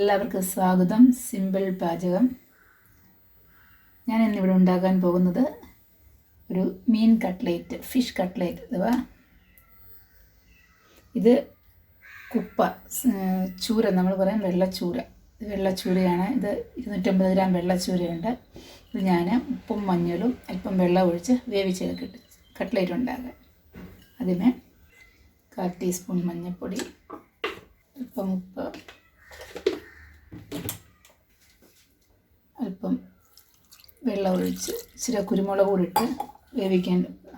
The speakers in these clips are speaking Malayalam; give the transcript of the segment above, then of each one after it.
എല്ലാവർക്കും സ്വാഗതം. സിമ്പിൾ പാചകം. ഞാൻ ഇന്നിവിടെ ഉണ്ടാക്കാൻ പോകുന്നത് ഒരു മീൻ കട്ട്ലേറ്റ്, ഫിഷ് കട്ട്ലേറ്റ് അഥവാ ഇത് കുപ്പ ചൂര, നമ്മൾ പറയാം വെള്ളച്ചൂര. വെള്ളച്ചൂരയാണ് ഇത്. 250 ഗ്രാം വെള്ളച്ചൂരയുണ്ട്. ഇത് ഞാൻ ഉപ്പും മഞ്ഞളും അല്പം വെള്ളം ഒഴിച്ച് വേവിച്ചെടുക്കിട്ട് കട്ട്ലേറ്റ് ഉണ്ടാക്കാം. അതിന് 1/4 ടീസ്പൂൺ മഞ്ഞൾപ്പൊടി, അല്പം ഉപ്പ്, അല്പം വെള്ളം ഒഴിച്ച് ഇച്ചിരി കുരുമുളക് കൂടി ഇട്ട് വേവിക്കാൻ വെക്കുക.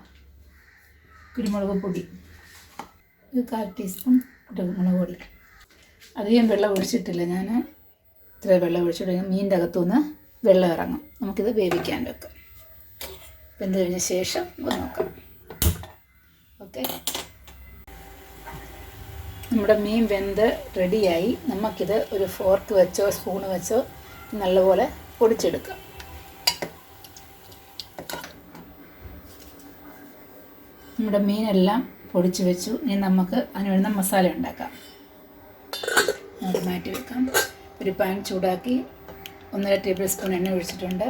കുരുമുളക് പൊടി 1/4 ടീസ്പൂൺ കുരുമുളക് പൊടി. അധികം വെള്ളം ഒഴിച്ചിട്ടില്ല ഞാൻ. ഇത്ര വെള്ളം ഒഴിച്ചിട്ട് മീനിൻ്റെ അകത്തുനിന്ന് വെള്ളം ഇറങ്ങും. നമുക്കിത് വേവിക്കാൻ വെക്കാം. വെന്ത് കഴിഞ്ഞ ശേഷം നോക്കാം. ഓക്കെ, നമ്മുടെ മീൻ വെന്ത് റെഡിയായി. നമുക്കിത് ഒരു ഫോർക്ക് വെച്ചോ സ്പൂൺ വെച്ചോ നല്ലപോലെ പൊടിച്ചെടുക്കാം. നമ്മുടെ മീനെല്ലാം പൊടിച്ച് വെച്ചു. ഇനി നമുക്ക് അതിന് വേണ്ട മസാല ഉണ്ടാക്കാം. നമുക്ക് മാറ്റി വെക്കാം. ഒരു പാൻ ചൂടാക്കി 1.5 ടേബിൾ സ്പൂൺ എണ്ണ ഒഴിച്ചിട്ടുണ്ട്.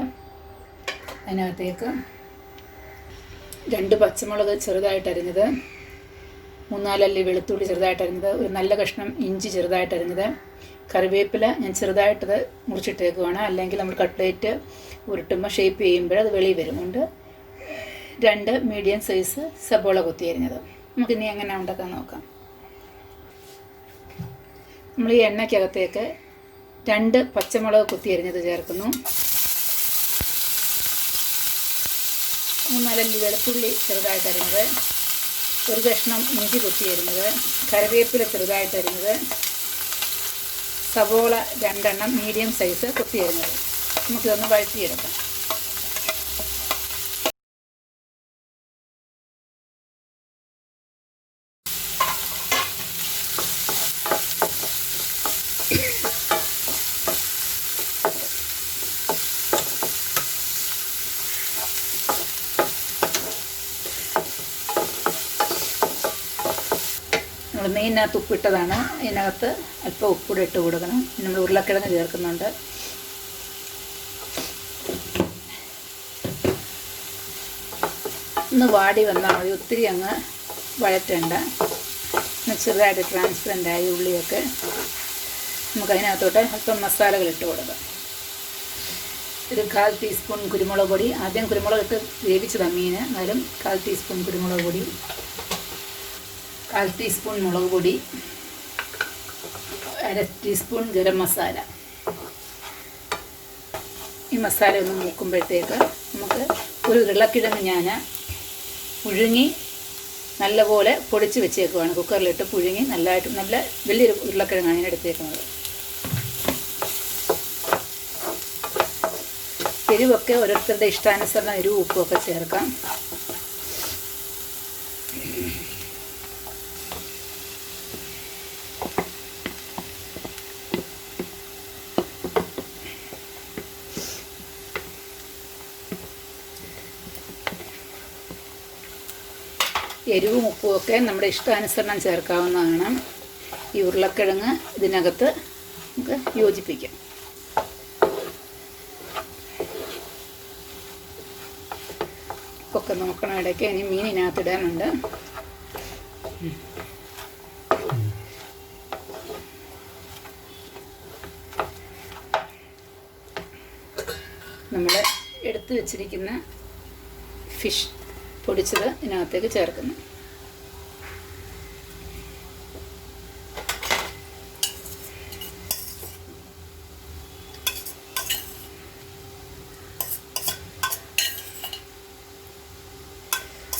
അതിനകത്തേക്ക് 2 പച്ചമുളക് ചെറുതായിട്ട് അരിഞ്ഞത്, 3-4 അല്ലി വെളുത്തുള്ളി ചെറുതായിട്ട് അരിഞ്ഞത്, ഒരു നല്ല കഷ്ണം ഇഞ്ചി ചെറുതായിട്ട് അരിഞ്ഞത്, കറിവേപ്പില ഞാൻ ചെറുതായിട്ടത് മുറിച്ചിട്ടേക്കുവാണ്. അല്ലെങ്കിൽ നമ്മൾ കട്ട്ലേറ്റ് ഉരുട്ടുമ്പോൾ ഷേപ്പ് ചെയ്യുമ്പോൾ അത് വെളിയിൽ വരുന്നുണ്ട്. 2 മീഡിയം സൈസ് സബോള കൊത്തി അരിഞ്ഞത്. നമുക്കിനി എങ്ങനെ ഉണ്ടാക്കാൻ നോക്കാം. നമ്മൾ ഈ എണ്ണയ്ക്കകത്തേക്ക് 2 പച്ചമുളക് കൊത്തി അരിഞ്ഞത് ചേർക്കുന്നു. 3-4 അല്ലി വെളുത്തുള്ളി ചെറുതായിട്ട് അരിഞ്ഞത്, ഒരു കഷ്ണം ഇഞ്ചി കൊത്തി അരിഞ്ഞത്, കറിവേപ്പില ചെറുതായിട്ട് അരിഞ്ഞത്, സവോള 2 എണ്ണം മീഡിയം സൈസ് കൊത്തി അരിഞ്ഞത്. നമുക്കിതൊന്ന് വഴറ്റിയെടുക്കാം. നമ്മൾ മീനിനകത്ത് ഉപ്പിട്ടതാണ്. ഇതിനകത്ത് അല്പം ഉപ്പൂടെ ഇട്ട് കൊടുക്കണം. നമ്മൾ ഉരുളക്കിഴങ്ങ് ചേർക്കുന്നുണ്ട്. ഒന്ന് വാടി വന്നാൽ മതി, ഒത്തിരി അങ്ങ് വഴറ്റേണ്ട. ചെറുതായിട്ട് ട്രാൻസ്പെറൻ്റായി ഉള്ളിയൊക്കെ. നമുക്കതിനകത്തോട്ട് അല്പം മസാലകൾ ഇട്ട് കൊടുക്കാം. ഒരു 1/4 ടീസ്പൂൺ കുരുമുളക് പൊടി. ആദ്യം കുരുമുളക് ഇട്ട് വേവിച്ചതാണ് മീൻ. എന്നാലും 1/4 ടീസ്പൂൺ കുരുമുളക് പൊടി, 1/4 ടീസ്പൂൺ മുളക് പൊടി, 1/2 ടീസ്പൂൺ ഗരം മസാല. ഈ മസാല ഒന്ന് മൂക്കുമ്പോഴത്തേക്ക് നമുക്ക് ഒരു ഉരുളക്കിഴങ്ങ് ഞാൻ പുഴുങ്ങി നല്ലപോലെ പൊടിച്ച് വെച്ചേക്കുവാണ്. കുക്കറിലിട്ട് പുഴുങ്ങി നല്ല വലിയൊരു ഉരുളക്കിഴങ്ങാണ് ഞാൻ എടുത്തേക്കുന്നത്. എരിവൊക്കെ ഓരോരുത്തരുടെ ഇഷ്ടാനുസരണം എരിവ് ഉപ്പൊക്കെ ചേർക്കാം. എരിവും ഉപ്പുമൊക്കെ നമ്മുടെ ഇഷ്ടാനുസരണം ചേർക്കാവുന്നതാണ്. ഈ ഉരുളക്കിഴങ്ങ് ഇതിനകത്ത് നമുക്ക് യോജിപ്പിക്കാം. ഉപ്പൊക്കെ നോക്കണം ഇടയ്ക്ക്. ഇനി മീനിനകത്ത് ഇടാനുണ്ട്. നമ്മൾ എടുത്തു വച്ചിരിക്കുന്ന ഫിഷ് പൊടിച്ചത് ഇതിനകത്തേക്ക് ചേർക്കുന്നു.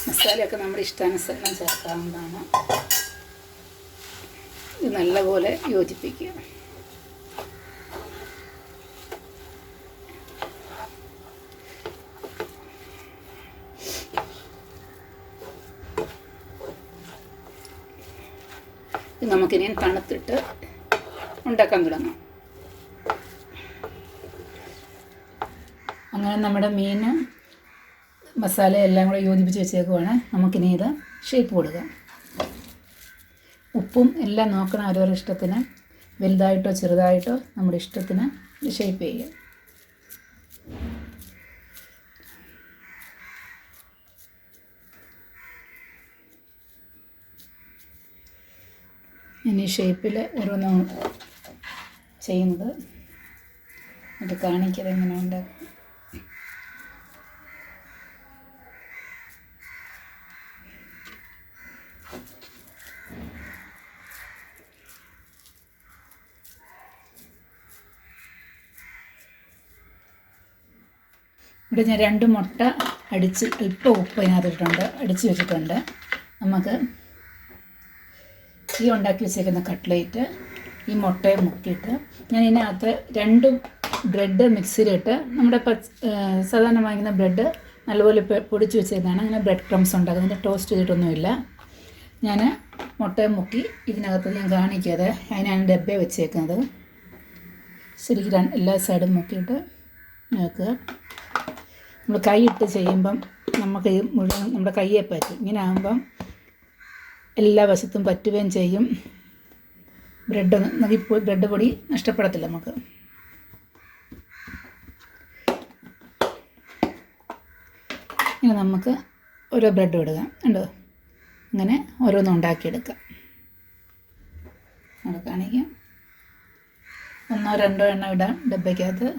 മസാലയൊക്കെ നമ്മുടെ ഇഷ്ടാനുസരണം ചേർക്കാവുന്നതാണ്. ഇത് നല്ലപോലെ യോജിപ്പിക്കുക. നമുക്കിനി തണുത്തിട്ട് ഉണ്ടാക്കാൻ തുടങ്ങാം. അങ്ങനെ നമ്മുടെ മീൻ മസാല എല്ലാം കൂടെ യോജിപ്പിച്ച് വെച്ചേക്കുവാണ്. നമുക്കിനി ഇത് ഷേപ്പ് കൊടുക്കാം. ഉപ്പും എല്ലാം നോക്കണം അവരവരുടെ ഇഷ്ടത്തിന്. വലുതായിട്ടോ ചെറുതായിട്ടോ നമ്മുടെ ഇഷ്ടത്തിന് ഷേപ്പ് ചെയ്യാം. ഞാൻ ഈ ഷേപ്പിൽ ഓരോന്നും ചെയ്യുന്നത് അത് കാണിക്കത് എങ്ങനെ ഉണ്ടാക്കും. ഇവിടെ ഞാൻ 2 മുട്ട അടിച്ച് അല്പം ഉപ്പ് അതിനകത്തിട്ടുണ്ട്, അടിച്ച് വെച്ചിട്ടുണ്ട്. നമുക്ക് ഈ ഉണ്ടാക്കി വെച്ചേക്കുന്ന കട്ട്ലേറ്റ് ഈ മുട്ടയെ മുക്കിയിട്ട് ഞാൻ ഇതിനകത്ത് 2 ബ്രെഡ് മിക്സിയിലിട്ട് നമ്മുടെ സാധാരണ വാങ്ങിക്കുന്ന ബ്രെഡ് നല്ലപോലെ പൊടിച്ച് വെച്ചതാണ്. അങ്ങനെ ബ്രെഡ് ക്രംസ് ഉണ്ടാക്കുന്നത്, ടോസ്റ്റ് ചെയ്തിട്ടൊന്നുമില്ല. ഞാൻ മുട്ടയെ മുക്കി ഇതിനകത്ത് ഞാൻ കാണിക്കാതെ അതിനാണ് ഡബ്ബയെ വെച്ചേക്കുന്നത്. ശരിക്കും എല്ലാ സൈഡും മുക്കിയിട്ട് നോക്കുക. നമ്മൾ കൈ ഇട്ട് ചെയ്യുമ്പം നമുക്ക് മുഴുവൻ നമ്മുടെ കയ്യെ പറ്റും. ഇങ്ങനെ ആകുമ്പം എല്ലാ വശത്തും പറ്റുകയും ചെയ്യും. ബ്രെഡ് പൊടി നഷ്ടപ്പെടത്തില്ല നമുക്ക്. ഇങ്ങനെ നമുക്ക് ഓരോ ബ്രെഡ് ഇടുക ഉണ്ടോ, ഇങ്ങനെ ഓരോന്നും ഉണ്ടാക്കിയെടുക്കാം. അവിടെ കാണിക്കാം. 1 2 എണ്ണം ഇടാം ഡബ്ബയ്ക്കകത്ത്.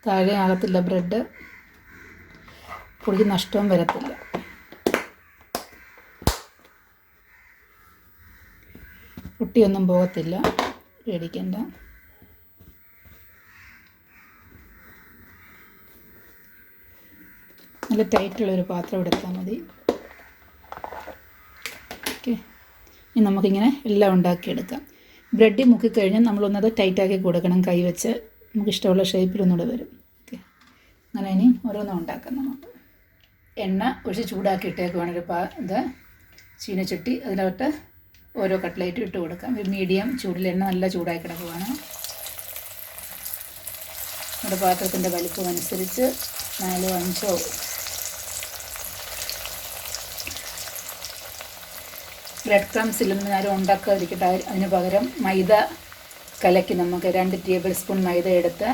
താഴെ ആകത്തില്ല ബ്രെഡ്, പൊടി നഷ്ടവും വരത്തില്ല. പൊട്ടിയൊന്നും പോകത്തില്ല, പേടിക്കണ്ട. നല്ല ടൈറ്റുള്ളൊരു പാത്രം എടുത്താൽ മതി. ഓക്കെ, ഇനി നമുക്കിങ്ങനെ എല്ലാം ഉണ്ടാക്കിയെടുക്കാം. ബ്രെഡിൽ മുക്കിക്കഴിഞ്ഞാൽ നമ്മളൊന്നത് ടൈറ്റാക്കി കൊടുക്കണം. കൈ വെച്ച് നമുക്കിഷ്ടമുള്ള ഷേപ്പിലൊന്നുകൂടെ വരും. ഓക്കെ, അങ്ങനെ ഇനി ഓരോന്നും ഉണ്ടാക്കാം. നമുക്ക് എണ്ണ ഒഴിച്ച് ചൂടാക്കിയിട്ടേക്കുവാണ് ഇത് ചീനച്ചട്ടി. അതിലോട്ട് ഓരോ കട്ട്ലേറ്റും ഇട്ട് കൊടുക്കാം. ഒരു മീഡിയം ചൂടിൽ എണ്ണ നല്ല ചൂടായി കിടക്കുവാണ്. നമ്മുടെ പാത്രത്തിൻ്റെ വലിപ്പം അനുസരിച്ച് 4 5 ബ്രെഡ് ക്രംസിലൊന്നും ആരും ഉണ്ടാക്കാതിരിക്കട്ടെ. അതിന് പകരം മൈദ കലക്കി നമുക്ക് 2 ടേബിൾ സ്പൂൺ മൈദ എടുത്ത്,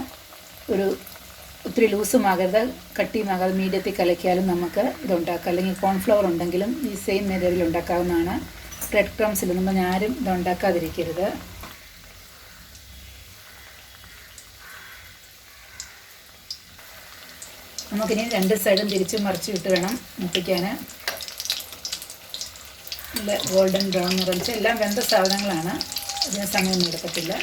ഒത്തിരി ലൂസുമാകരുത് കട്ടിയുമാകാതെ മീഡിയത്തിൽ കലക്കിയാലും നമുക്ക് ഇതുണ്ടാക്കാം. അല്ലെങ്കിൽ കോൺഫ്ലവർ ഉണ്ടെങ്കിലും ഈ സെയിം മെത്തേഡിൽ ഉണ്ടാക്കാവുന്നതാണ്. ബ്രെഡ് ക്രംസിലൊന്നും ആരും ഇതുണ്ടാക്കാതിരിക്കരുത്. നമുക്കിനി 2 സൈഡും തിരിച്ചും മറിച്ചും ഇട്ട് വേണം മുട്ടിക്കാൻ. നല്ല ഗോൾഡൻ ബ്രൗൺ നിറച്ച് എല്ലാം വെന്ത സാധനങ്ങളാണ്, അതിന് സമയമൊന്നും എടുക്കത്തില്ല.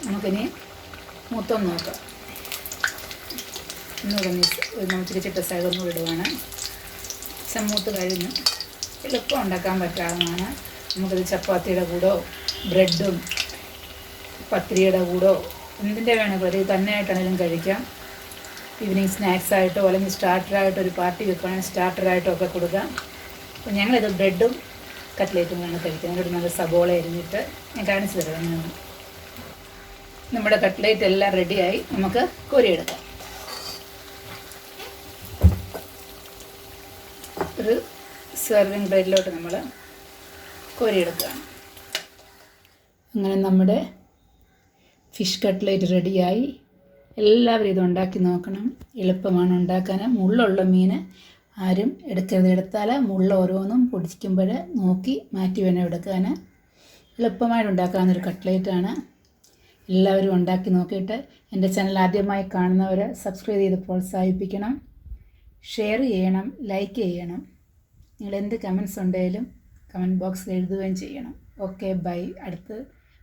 നമുക്കിനി മൂത്തൊന്ന് നോക്കാം. ഒന്നുകൂടെ തിരിച്ചിട്ട സൈഡ് ഒന്നും ഇടുവാണ്. മൂത്ത് കഴിഞ്ഞു. എളുപ്പം ഉണ്ടാക്കാൻ പറ്റാവുന്നതാണ്. നമുക്കത് ചപ്പാത്തിയുടെ കൂടോ ബ്രെഡും പത്തിരിയുടെ കൂടോ എന്തിൻ്റെ വേണമെങ്കിലും ഇത് തന്നെയായിട്ടാണെങ്കിലും കഴിക്കാം. ഈവനിങ് സ്നാക്സായിട്ടോ അല്ലെങ്കിൽ സ്റ്റാർട്ടറായിട്ടോ ഒരു പാർട്ടി വെക്കുകയാണെങ്കിൽ സ്റ്റാർട്ടറായിട്ടോ ഒക്കെ കൊടുക്കാം. അപ്പോൾ ഞങ്ങളിത് ബ്രെഡും കട്ട്ലേറ്റും വേണം കഴിക്കുന്നത്. അതിനോട് നല്ല സബോള അരിഞ്ഞിട്ട് ഞാൻ കാണിച്ചു തരാം. നമ്മുടെ കട്ട്ലേറ്റ് എല്ലാം റെഡിയായി. നമുക്ക് കോരിയെടുക്കാം. ഒരു സെർവിങ് പ്ലേറ്റിലോട്ട് നമ്മൾ കോരിയെടുക്കുകയാണ്. അങ്ങനെ നമ്മുടെ ഫിഷ് കട്ട്ലേറ്റ് റെഡിയായി. എല്ലാവരും ഇത് ഉണ്ടാക്കി നോക്കണം. എളുപ്പമാണ് ഉണ്ടാക്കാൻ. മുള്ളുള്ള മീൻ ആരും എടുക്കരുത്. എടുത്താൽ മുള്ള ഓരോന്നും പൊടിക്കുമ്പോൾ നോക്കി മാറ്റി വേണം എടുക്കാൻ. എളുപ്പമായിട്ട് ഉണ്ടാക്കാവുന്നൊരു കട്ട്ലേറ്റാണ്. എല്ലാവരും ഉണ്ടാക്കി നോക്കിയിട്ട് എൻ്റെ ചാനൽ ആദ്യമായി കാണുന്നവർ സബ്സ്ക്രൈബ് ചെയ്ത് പ്രോത്സാഹിപ്പിക്കണം. ഷെയർ ചെയ്യണം, ലൈക്ക് ചെയ്യണം. നിങ്ങൾ എന്ത് കമൻസ് ഉണ്ടെങ്കിലും കമൻറ്റ് ബോക്സിൽ എഴുതുകയും ചെയ്യണം. Okay, bye. അടുത്ത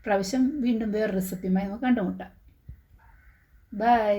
പ്രാവശ്യം വീണ്ടും വേറെ റെസിപ്പിയുമായി നമുക്ക് കണ്ടുമുട്ടാം. ബൈ.